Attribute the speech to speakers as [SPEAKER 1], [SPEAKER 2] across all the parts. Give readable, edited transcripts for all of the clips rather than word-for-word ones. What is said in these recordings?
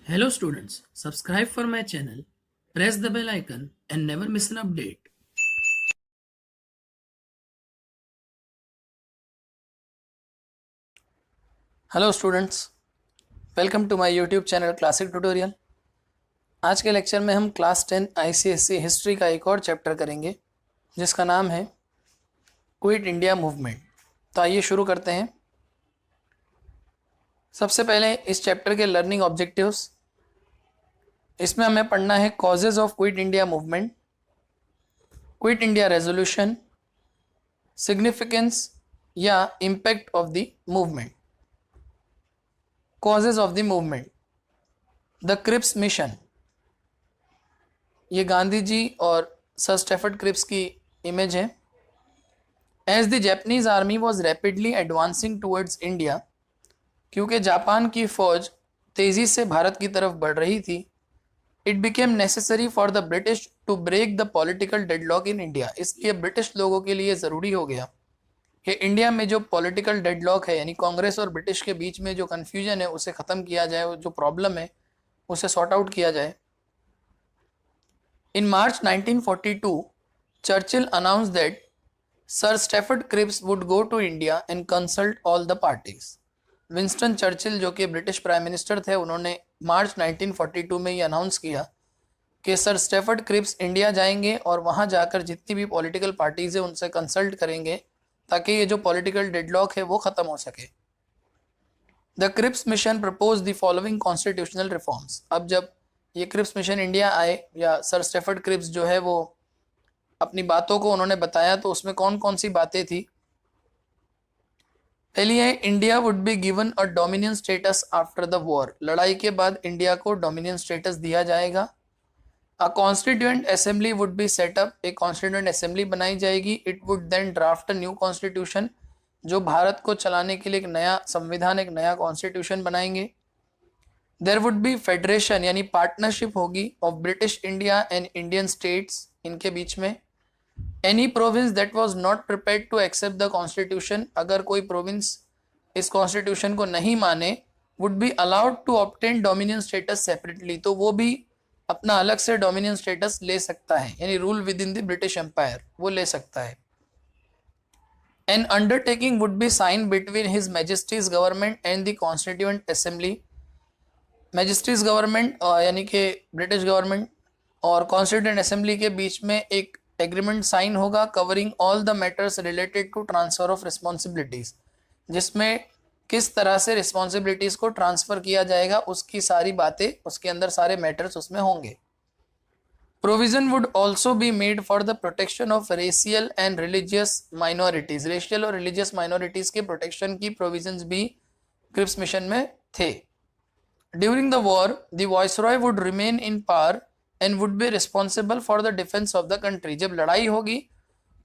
[SPEAKER 1] Hello students, subscribe for my channel, press the bell icon and never miss an update.
[SPEAKER 2] Hello students, welcome to my YouTube channel classic tutorial. आज के lecture में हम class 10 ICSE history का एक और chapter करेंगे जिसका नाम है क्विट इंडिया मूवमेंट। तो आइए शुरू करते हैं। सबसे पहले इस चैप्टर के लर्निंग ऑब्जेक्टिव्स। इसमें हमें पढ़ना है causes of Quit India movement, Quit India resolution, significance या impact of the movement. Causes of the movement. The Cripps mission, ये गांधी जी और सर स्टेफर्ड क्रिप्स की इमेज है। As the Japanese army was rapidly advancing towards India, क्योंकि Japan की फौज तेजी से भारत की तरफ बढ़ रही थी, it became necessary for the British to break the political deadlock in India. इसलिए ब्रिटिश लोगों के लिए ज़रूरी हो गया कि इंडिया में जो पॉलिटिकल डेडलॉक है, यानी कांग्रेस और ब्रिटिश के बीच में जो कन्फ्यूजन है उसे ख़त्म किया जाए, जो प्रॉब्लम है उसे सॉर्ट आउट किया जाए। In March 1942, Churchill announced that Sir Stafford Cripps would go to India and consult all the parties. Winston Churchill जो कि ब्रिटिश प्राइम मिनिस्टर थे, उन्होंने मार्च 1942 में ये अनाउंस किया कि सर स्टेफर्ड क्रिप्स इंडिया जाएंगे और वहाँ जाकर जितनी भी पॉलिटिकल पार्टीज है उनसे कंसल्ट करेंगे ताकि ये जो पॉलिटिकल डेडलॉक है वो ख़त्म हो सके। The Cripps mission propose the following constitutional reforms. अब जब ये क्रिप्स मिशन इंडिया आए, या सर स्टेफर्ड क्रिप्स जो है वो अपनी बातों को उन्होंने बताया, तो उसमें कौन कौन सी बातें थी। पहली है, India would be given a dominion status after the war. लड़ाई के बाद इंडिया को डोमिनियन स्टेटस दिया जाएगा। A constituent assembly would be set up, एक कॉन्स्टिट्यूएंट असेंबली बनाई जाएगी। It would then draft a new constitution, जो भारत को चलाने के लिए एक नया संविधान, एक नया कॉन्स्टिट्यूशन बनाएंगे। देयर वुड बी फेडरेशन, यानी पार्टनरशिप होगी of British India and Indian states, इनके बीच में। Any province that was not prepared to accept the constitution, अगर कोई प्रोविंस इस कॉन्स्टिट्यूशन को नहीं माने, would be allowed to obtain dominion status separately, तो वो भी अपना अलग से डोमिनियन स्टेटस ले सकता है, यानी rule within the British empire वो ले सकता है। An undertaking would be sign between his majesty's government and the constituent assembly. Majesty's government यानी कि ब्रिटिश गवर्नमेंट और कॉन्स्टिट्यूएंट असेंबली के बीच में एक एग्रीमेंट साइन होगा, covering all the matters related to transfer of responsibilities, जिसमें किस तरह से रिस्पॉन्सिबिलिटीज को ट्रांसफर किया जाएगा उसकी सारी बातें, उसके अंदर सारे मैटर्स उसमें होंगे। Provision would also be made for the protection of racial and religious minorities. Racial और रिलीजियस माइनॉरिटीज के प्रोटेक्शन की प्रोविजंस भी क्रिप्स मिशन में थे। During the war the viceroy would remain in power and would be responsible for the defence of the country. जब लड़ाई होगी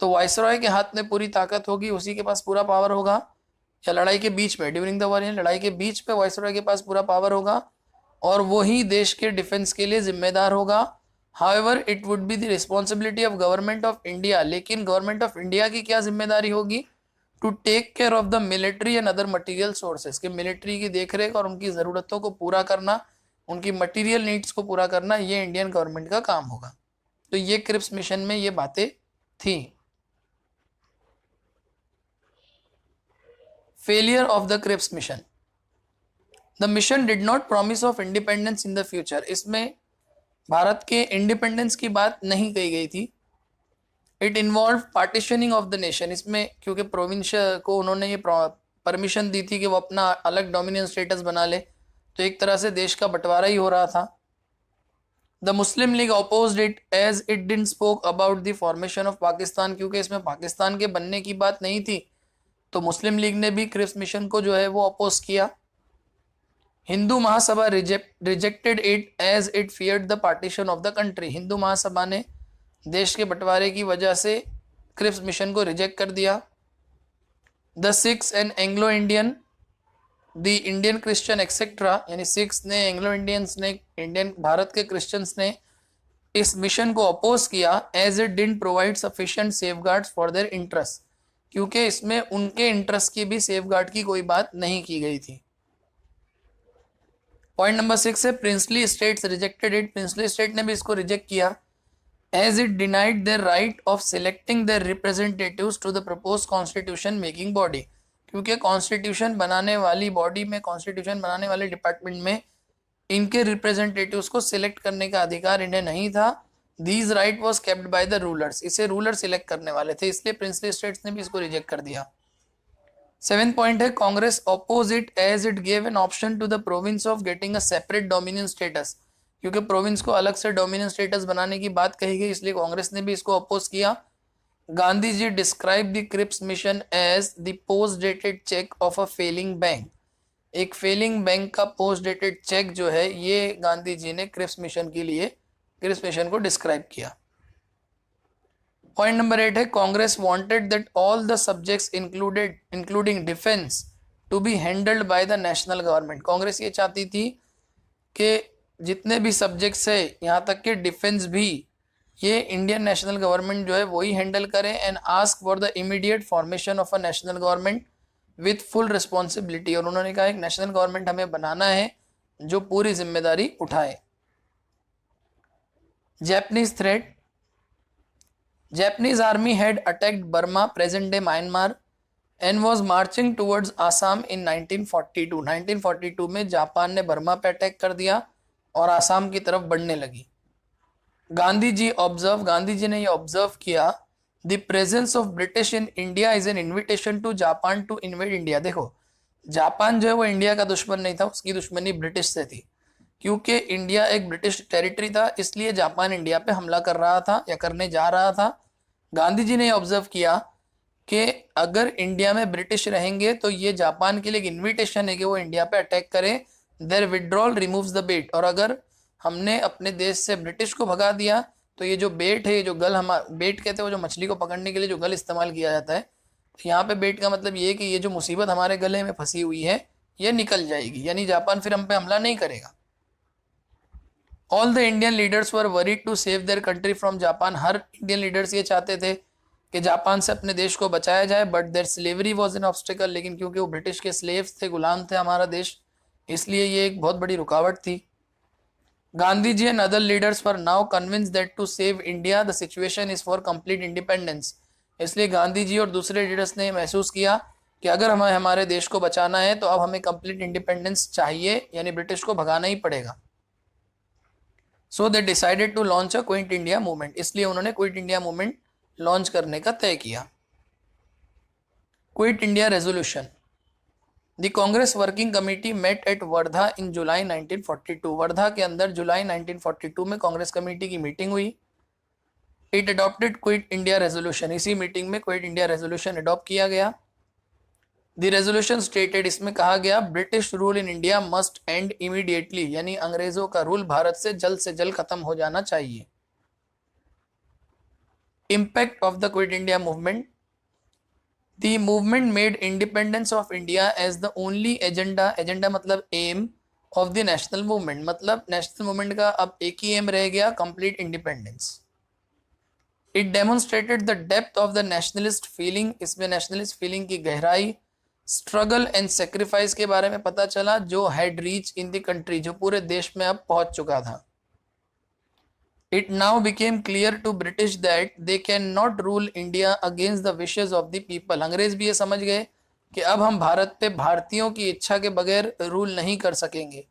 [SPEAKER 2] तो वाइसरॉय के हाथ में पूरी ताकत होगी, उसी के पास पूरा पावर होगा। या लड़ाई के बीच में, ड्यूरिंग द वॉर यानी लड़ाई के बीच पे वाइसरॉय के पास पूरा पावर होगा और वही देश के डिफेंस के लिए जिम्मेदार होगा। However it would be the responsibility of government of India, लेकिन गवर्नमेंट ऑफ इंडिया की क्या जिम्मेदारी होगी, to take care of the military and other material sources, के मिलिट्री की देखरेख और उनकी ज़रूरतों को पूरा करना, उनकी मटेरियल नीड्स को पूरा करना, ये इंडियन गवर्नमेंट का काम होगा। तो ये क्रिप्स मिशन में ये बातें थी। Failure of the Cripps mission. The mission did not promise of independence in the future. इसमें भारत के इंडिपेंडेंस की बात नहीं कही गई थी। It involve partitioning of the nation, इसमें क्योंकि प्रोविंस को उन्होंने ये परमिशन दी थी कि वो अपना अलग डोमिनियन स्टेटस बना ले, तो एक तरह से देश का बंटवारा ही हो रहा था। The Muslim League opposed it as it didn't spoke about the formation of Pakistan, क्योंकि इसमें पाकिस्तान के बनने की बात नहीं थी, तो मुस्लिम लीग ने भी क्रिप्स मिशन को जो है वो अपोज किया। Hindu Mahasabha rejected it as it feared the partition of the country. Hindu Mahasabha ने देश के बंटवारे की वजह से क्रिप्स मिशन को रिजेक्ट कर दिया। The Sikhs and Anglo Indian, the Indian Christian etcetera, यानी सिख्स ने, एंग्लो इंडियंस ने, इंडियन भारत के क्रिश्चियंस ने इस मिशन को अपोज किया, as it didn't provide sufficient safeguards for their interest, क्योंकि इसमें उनके इंटरेस्ट की भी सेफगार्ड की कोई बात नहीं की गई थी। पॉइंट नंबर 6 है princely states rejected it, princely state ने भी इसको रिजेक्ट किया, as it denied their right of selecting their representatives to the propose constitution making body, क्योंकि कॉन्स्टिट्यूशन बनाने वाली बॉडी में, कॉन्स्टिट्यूशन बनाने वाले डिपार्टमेंट में इनके रिप्रेजेंटेटिव्स को सिलेक्ट करने का अधिकार इन्हें नहीं था। These right was kept by the rulers, इसे रूलर सिलेक्ट करने वाले थे, इसलिए प्रिंसली स्टेट्स ने भी इसको रिजेक्ट कर दिया। 7th पॉइंट है Congress oppose it as it gave an option to the province of getting a separate dominion status, क्योंकि प्रोविंस को अलग से डोमिनियन स्टेटस बनाने की बात कही गई, इसलिए कांग्रेस ने भी इसको अपोज किया। Gandhi ji describe the Cripps mission as the post dated cheque of a failing bank, एक फेलिंग बैंक का पोस्ट डेटेड चेक जो है ये गांधी जी ने क्रिप्स मिशन के लिए, क्रिप्स मिशन को डिस्क्राइब किया। पॉइंट नंबर 8 है Congress wanted that all the subjects including defence to be handled by the national government, Congress ये चाहती थी कि जितने भी सब्जेक्ट्स है यहाँ तक कि डिफेंस भी ये इंडियन नेशनल गवर्नमेंट जो है वही हैंडल करे, and ask for the immediate formation of a national government with full responsibility, और उन्होंने कहा एक नेशनल गवर्नमेंट हमें बनाना है जो पूरी जिम्मेदारी उठाए। Japanese threat, Japanese army had attacked Burma, present day Myanmar, and was marching towards Assam in 1942. 1942 में जापान ने बर्मा पे अटैक कर दिया और आसाम की तरफ बढ़ने लगी। गांधी जी ने ये ऑब्जर्व किया, the presence of British in India is an invitation to Japan to invade India. देखो जापान जो है वो इंडिया का दुश्मन नहीं था, उसकी दुश्मनी ब्रिटिश से थी, क्योंकि इंडिया एक ब्रिटिश टेरिटरी था, इसलिए जापान इंडिया पे हमला कर रहा था या करने जा रहा था। गांधी जी ने ऑब्जर्व किया कि अगर इंडिया में ब्रिटिश रहेंगे तो ये जापान के लिए एक इन्विटेशन है कि वो इंडिया पे अटैक करें, देयर विड्रॉल रिमूव्स द बेट, और अगर हमने अपने देश से ब्रिटिश को भगा दिया तो ये जो बेट है, ये जो गल, हम बेट कहते हैं वो जो मछली को पकड़ने के लिए जो गल इस्तेमाल किया जाता है, तो यहाँ पे बेट का मतलब ये है कि ये जो मुसीबत हमारे गले में फंसी हुई है ये निकल जाएगी, यानी जापान फिर हम पे हमला नहीं करेगा। All the Indian leaders were worried to save their country from Japan, हर इंडियन लीडर्स ये चाहते थे कि जापान से अपने देश को बचाया जाए, but their slavery was an obstacle, लेकिन क्योंकि वो ब्रिटिश के स्लेव्स थे, गुलाम थे हमारा देश, इसलिए ये एक बहुत बड़ी रुकावट थी। Gandhi ji and other leaders were now convinced that to save India the situation is for complete independence, इसलिए गांधी जी और दूसरे लीडर्स ने महसूस किया कि अगर हमें हमारे देश को बचाना है तो अब हमें कंप्लीट इंडिपेंडेंस चाहिए, यानी ब्रिटिश को भगाना ही पड़ेगा। So they decided to launch a Quit India movement, इसलिए उन्होंने क्विट इंडिया मूवमेंट लॉन्च करने का तय किया। Quit India resolution, the Congress working committee met at Wardha in July 1942, Wardha के अंदर जुलाई 1942 में कांग्रेस कमेटी की मीटिंग हुई। It adopted Quit India resolution, इसी मीटिंग में क्विट इंडिया रेजोल्यूशन अडॉप्ट किया गया। द रेजोल्यूशन स्टेटेड, इसमें कहा गया British rule in India must end immediately, यानी अंग्रेजों का रूल भारत से जल्द खत्म हो जाना चाहिए। Impact of the Quit India movement, the movement made independence of India as the only agenda, agenda मतलब aim of the national movement, मतलब नेशनल मूवमेंट का अब एक ही एम रह गया, complete independence. It demonstrated the depth of the nationalist feeling, इसमें nationalist feeling की गहराई, स्ट्रगल एंड सेक्रीफाइस के बारे में पता चला जो had reach in the country, जो पूरे देश में अब पहुंच चुका था। It now became clear to British that they can not rule India against the wishes of the people, अंग्रेज भी ये समझ गए कि अब हम भारत पे भारतीयों की इच्छा के बगैर रूल नहीं कर सकेंगे।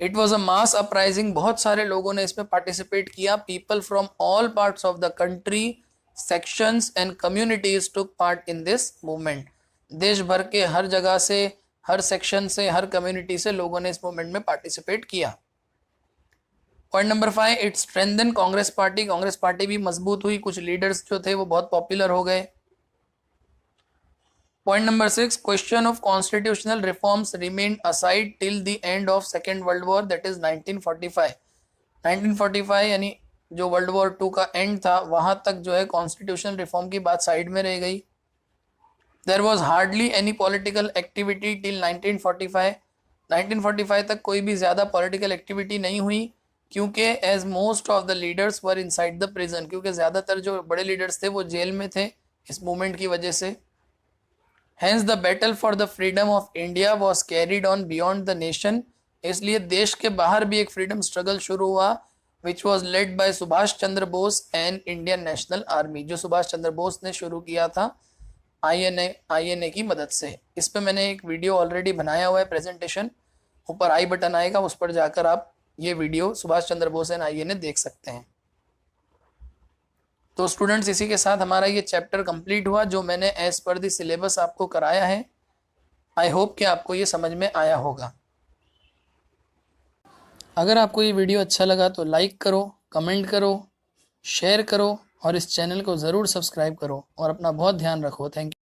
[SPEAKER 2] It was a mass uprising, बहुत सारे लोगों ने इसमें पार्टिसिपेट किया, people from all parts of the country, sections and communities took part in this movement, देश भर के हर जगह से, हर सेक्शन से, हर कम्युनिटी से लोगों ने इस मूवमेंट में पार्टिसिपेट किया। Point number 5, it strengthen Congress party, Congress party भी मजबूत हुई, कुछ लीडर्स जो थे वो बहुत पॉपुलर हो गए। Point number 6, question of constitutional reforms remain aside till the end of second world war, that is 1945। 1945 यानी जो वर्ल्ड वॉर 2 का एंड था वहां तक जो है कॉन्स्टिट्यूशनल रिफॉर्म की बात साइड में रह गई। There was hardly any political activity till 1945, 1945 तक कोई भी ज़्यादा पॉलिटिकल एक्टिविटी नहीं हुई, क्योंकि as most of the leaders were inside the prison, क्योंकि ज़्यादातर जो बड़े लीडर्स थे वो जेल में थे इस मूवमेंट की वजह से। Hence the battle for the freedom of India was carried on beyond the nation. इसलिए देश के बाहर भी एक फ्रीडम स्ट्रगल शुरू हुआ which was led by Subhash Chandra Bose and Indian national army, जो सुभाष चंद्र बोस ने शुरू किया था आईएनए की मदद से। इस पे मैंने एक वीडियो ऑलरेडी बनाया हुआ है प्रेजेंटेशन, ऊपर आई बटन आएगा, उस पर जाकर आप ये video Subhash Chandra Bose and INA देख सकते हैं। तो स्टूडेंट्स, इसी के साथ हमारा ये चैप्टर कंप्लीट हुआ जो मैंने एज पर द सिलेबस आपको कराया है। आई होप कि आपको ये समझ में आया होगा। अगर आपको ये वीडियो अच्छा लगा तो लाइक करो, कमेंट करो, शेयर करो और इस चैनल को ज़रूर सब्सक्राइब करो और अपना बहुत ध्यान रखो। Thank you.